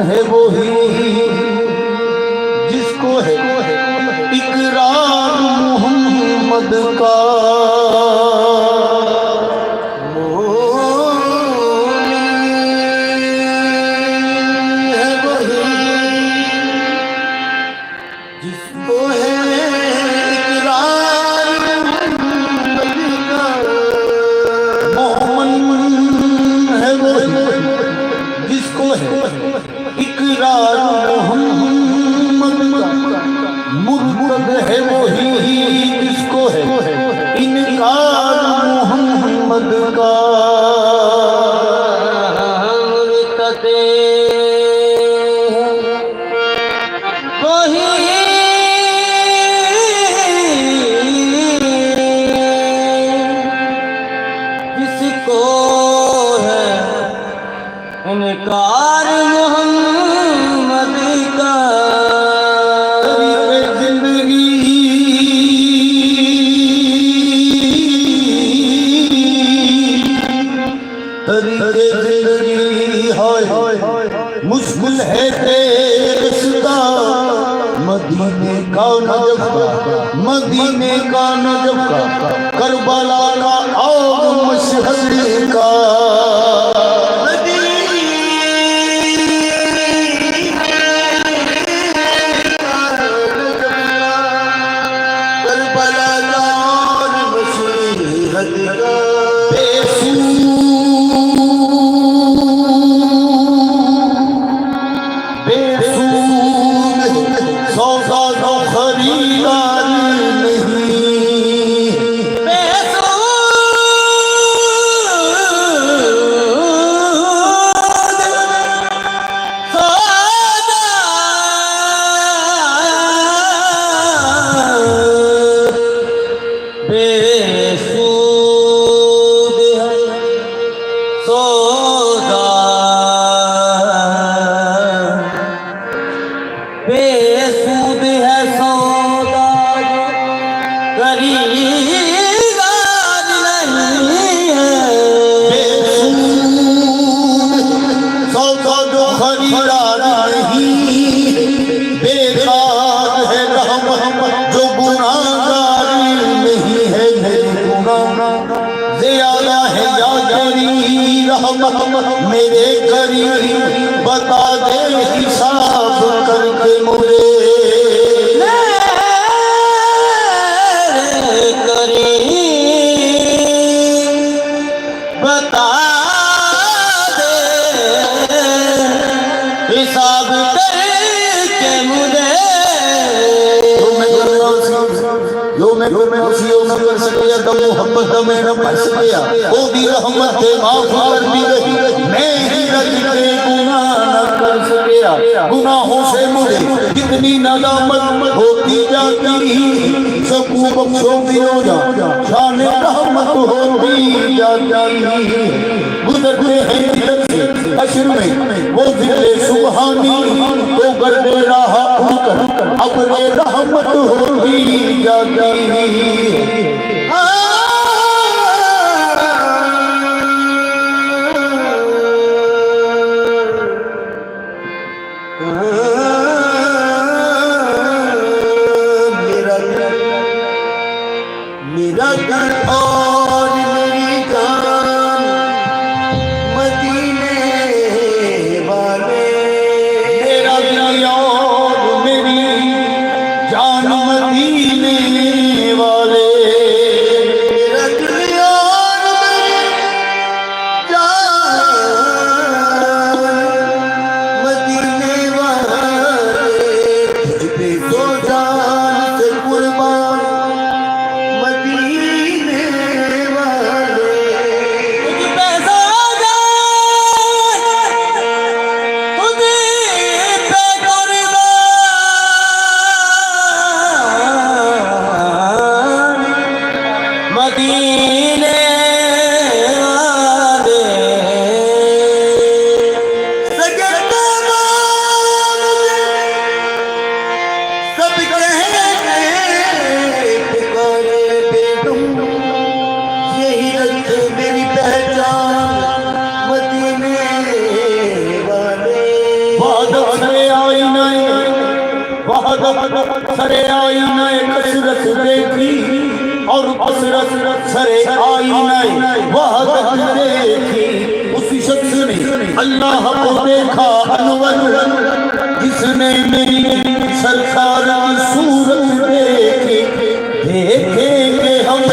है वो ही जिसको है इकरार मोहम्मद का। जिसको है इकरार मोहम्मद है वो जिसको है इकरार मोहम्मद मुर्तद है वो ही जिसको है इनकार मोहम्मद का। इनकार मोहम्मद का जिंदगी तरीके जिंदगी हाय मुश्किल है तेरा मदीने का नजफ का मदीने का नजफ का करबला का आग मशहद का। बेसूद है सौदा खरीदार नहीं है। सौदा जो खरीदार नहीं बेकार है रहमत जो गुनाहगार नहीं है। गुनाह ज़्यादा है या करी रहमत मेरे करीब बता दे हिसाब करके मुझे बता दे हिसाब करके मुझे। जो मैं उसी न कर सकिया तो मोहब्बत में न पड़ सकिया वो भी रहमत है माफ कर दी गई मैं ही रज के गुनाह न कर सकिया। गुनाहों से मुझे कितनी नदामत होती जाती सबको बख्शो दियो जा शान रहमत होती जाती। गुजरते हैं इधर से अशर में वो दिले सुबहानी तो गर्दे रहा उनकर अपने रहमत होती जाती। मेरा घर और मेरी जान मदीने वाले मेरा दिल और मेरी जान मदीने वाले। सरे आईने कसरत देखी और कसरत सरे आईने वहदत देखी। उसी शख्स ने अल्लाह को देखा अनवर, जिसने मेरी सरकार की सूरत देखी। देखेंगे हम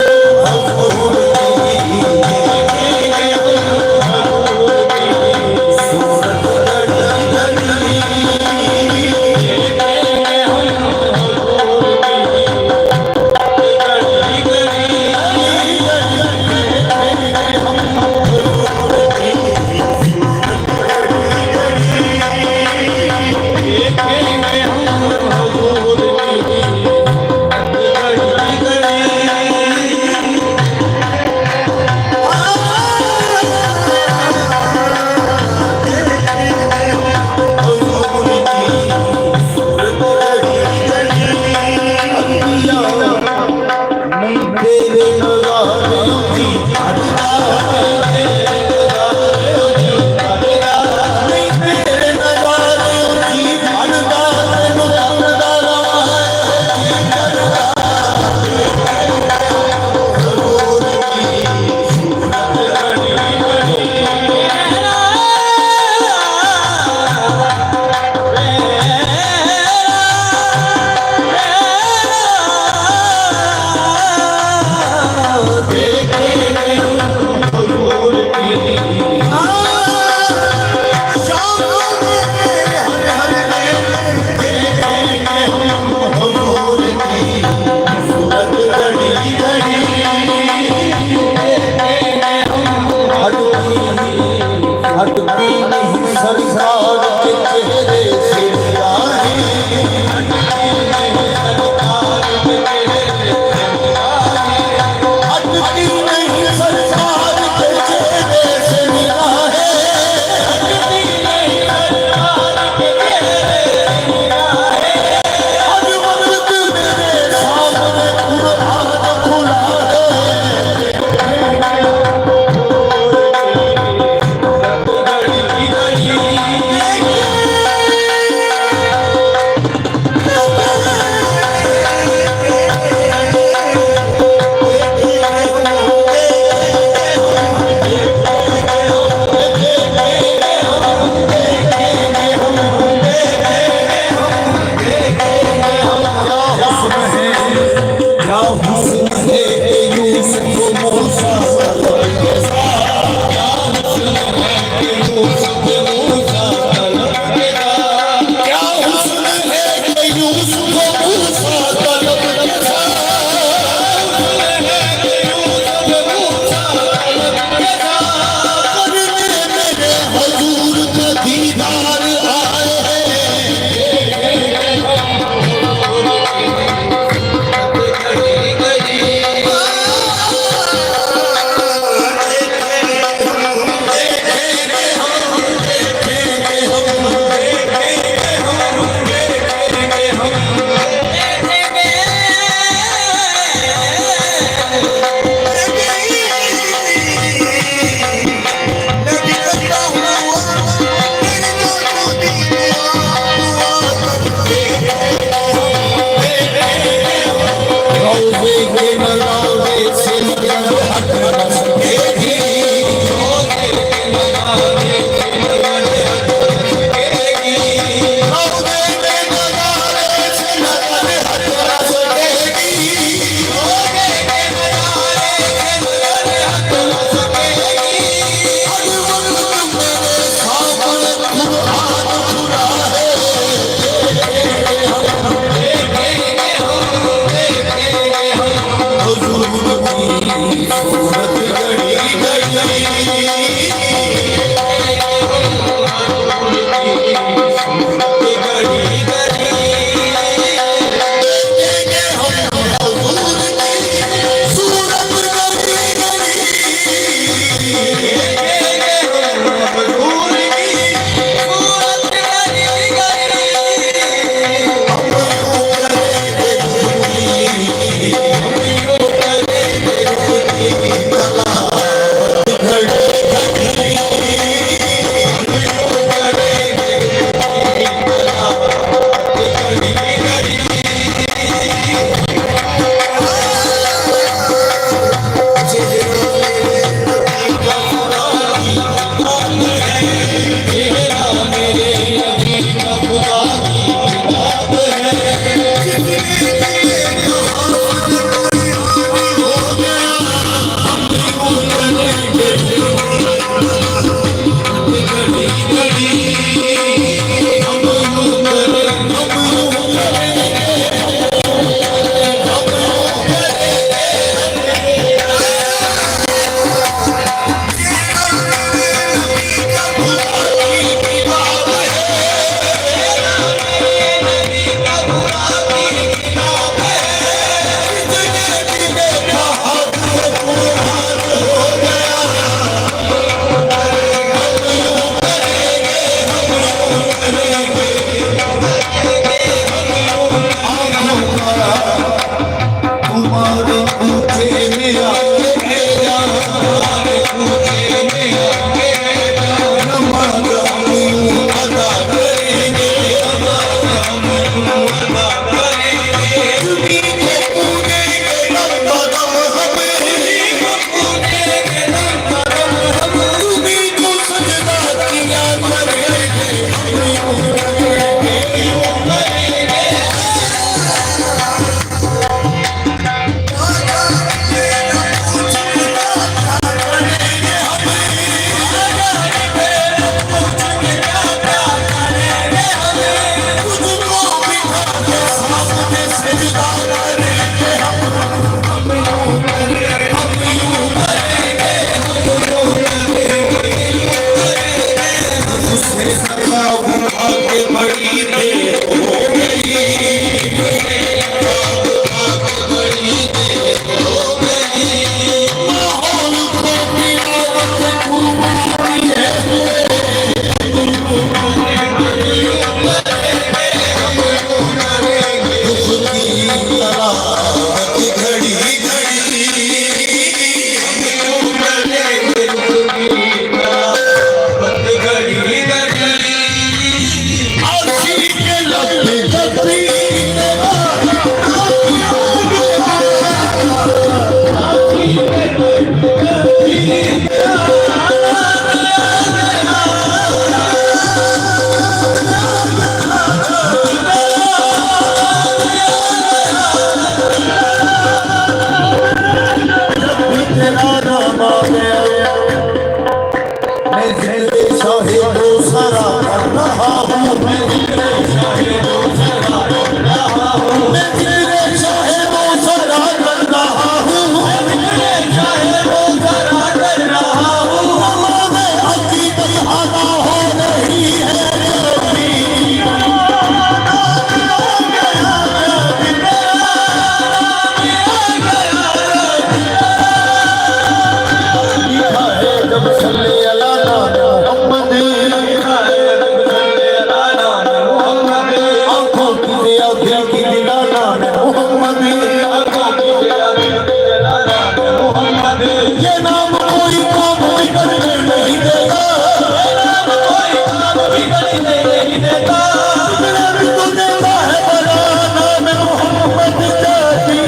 शाहे दो सरा कर रहा हूँ मैं जिक्र शाहे दो सरा कर रहा हूँ मैं जिक्र शाहे दो सरा कर रहा हूँ मैं जिक्र शाहे दो सरा कर रहा हूँ मैं हकीकत आगा हो रही है जब सल्ले अला मोहम्मद आंखों की दिया दिल की दिलाना मोहम्मद ये नाम कोई काम बिगड़ने नहीं देगा ये नाम कोई काम बिगड़ने नहीं देगा बिगड़े भी तो देगा है बड़ा नाम मोहम्मद जाती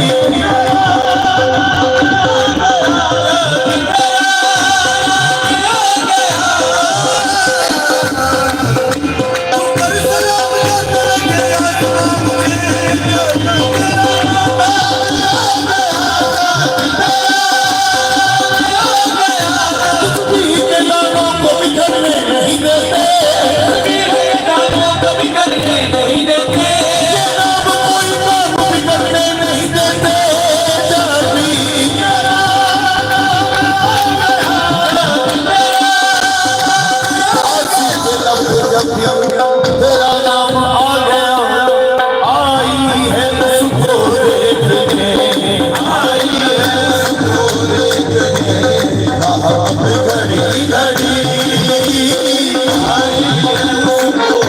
तेरा नाम आ गया आई है उसको देखने आई है उसको देखने राह पे घड़ी घड़ी आई है उसको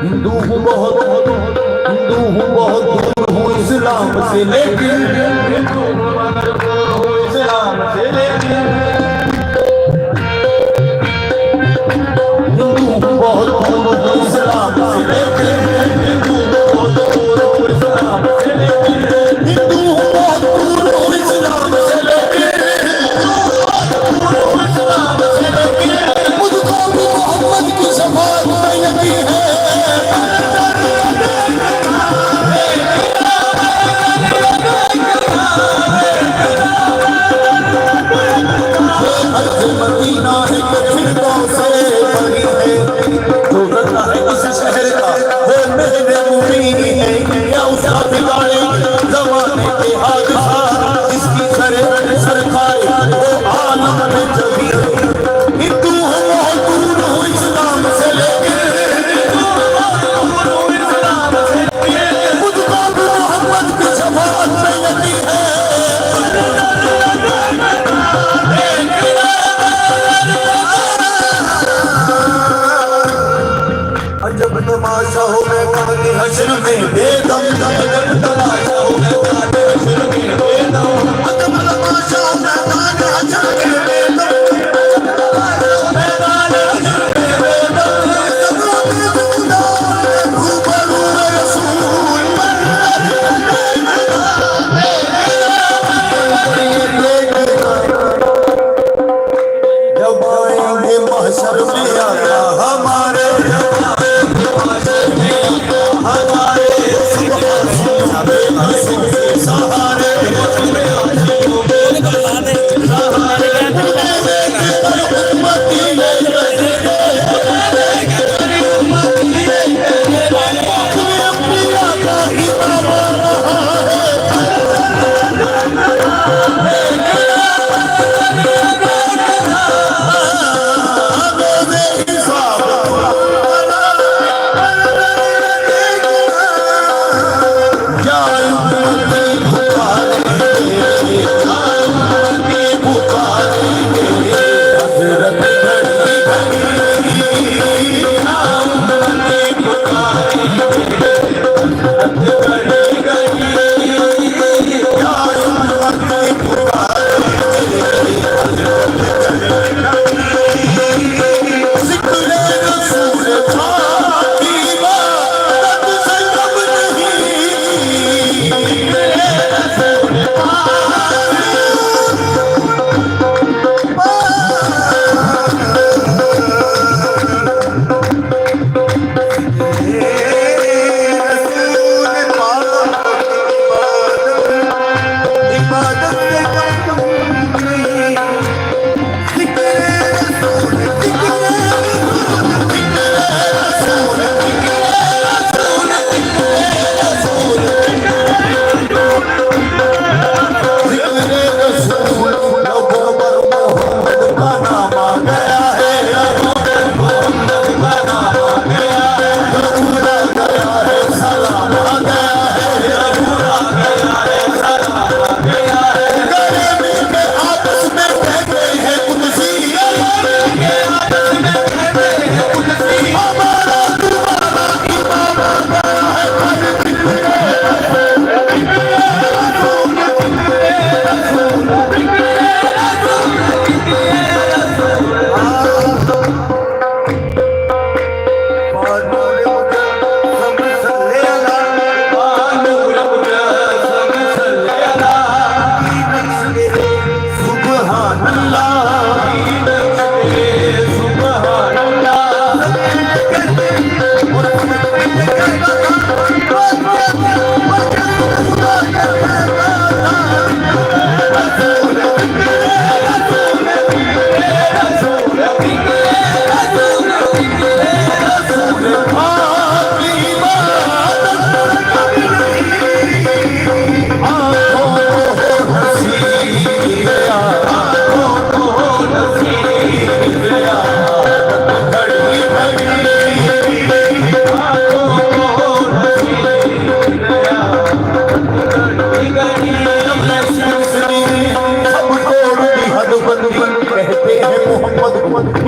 हिंदू हूँ बहुत हिंदू हूँ बहुत दूर हूँ इस्लाम से लेकिन इस्लाम से लेकिन हिंदू हूँ बहुत दूर हूँ इस्लाम से लेकिन हिंदू बहुत दूर हूँ इस्लाम से लेकिन हिंदू बहुत दूर हूँ इस्लाम से लेकिन मुझको भी मोहम्मद की शफाअत में यकीन है मदीना है फिरदौं से बड़ी है जो करता है इस शहर का वो मेरे मुरीद है या उसका बिगाड़े जमाने के हादसा इसकी सर खाए वो आलम में जबी हिंदू हो बहुत दूर हो इस्लाम से लेके मुझको भी मोहम्मद की शफाअत में यकीन है जब तमाशा हो मैं काने हश्र में बेदम जब तमाशा हो मैं काने हश्र में बेदम जब तमाशा हो मैं काने हश्र में बेदम जब तमाशा हो मैं काने हश्र में बेदम जब रोते खुदा रूबरू रसूल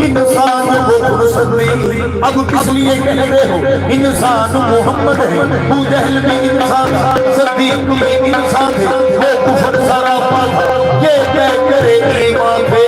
इंसान को फुर्सत अब किस लिए कह रहे हो इंसान मोहम्मद है अबू जहल भी इंसान था सदीक भी इंसान थे वो कुफर सारा पाता ये क्या करे ईमान पे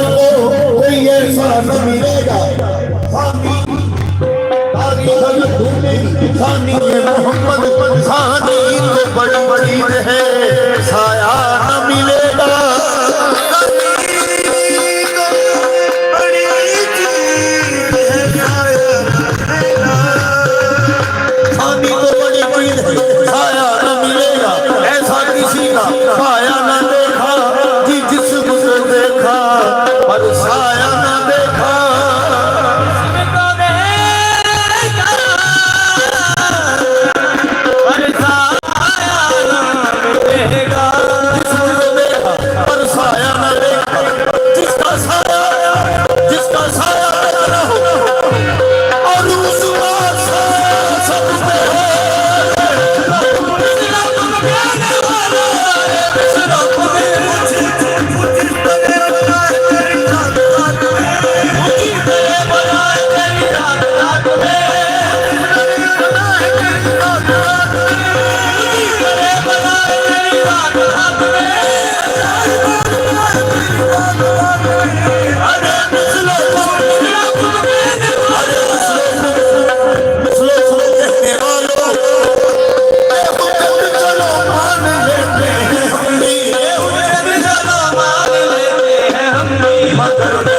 तुझको कोई ऐसा न मिलेगा खानी मोहम्मद खानी तो बड़ी बड़ी है साया न मिलेगा खानी तो बड़ी चीज है साया न मिलेगा ऐसा किसी का साया न देखा कि जिसको देखा पर साया न देखा पर साया न देखा जिसका साया न हो और उसका साया सब पे हो मगर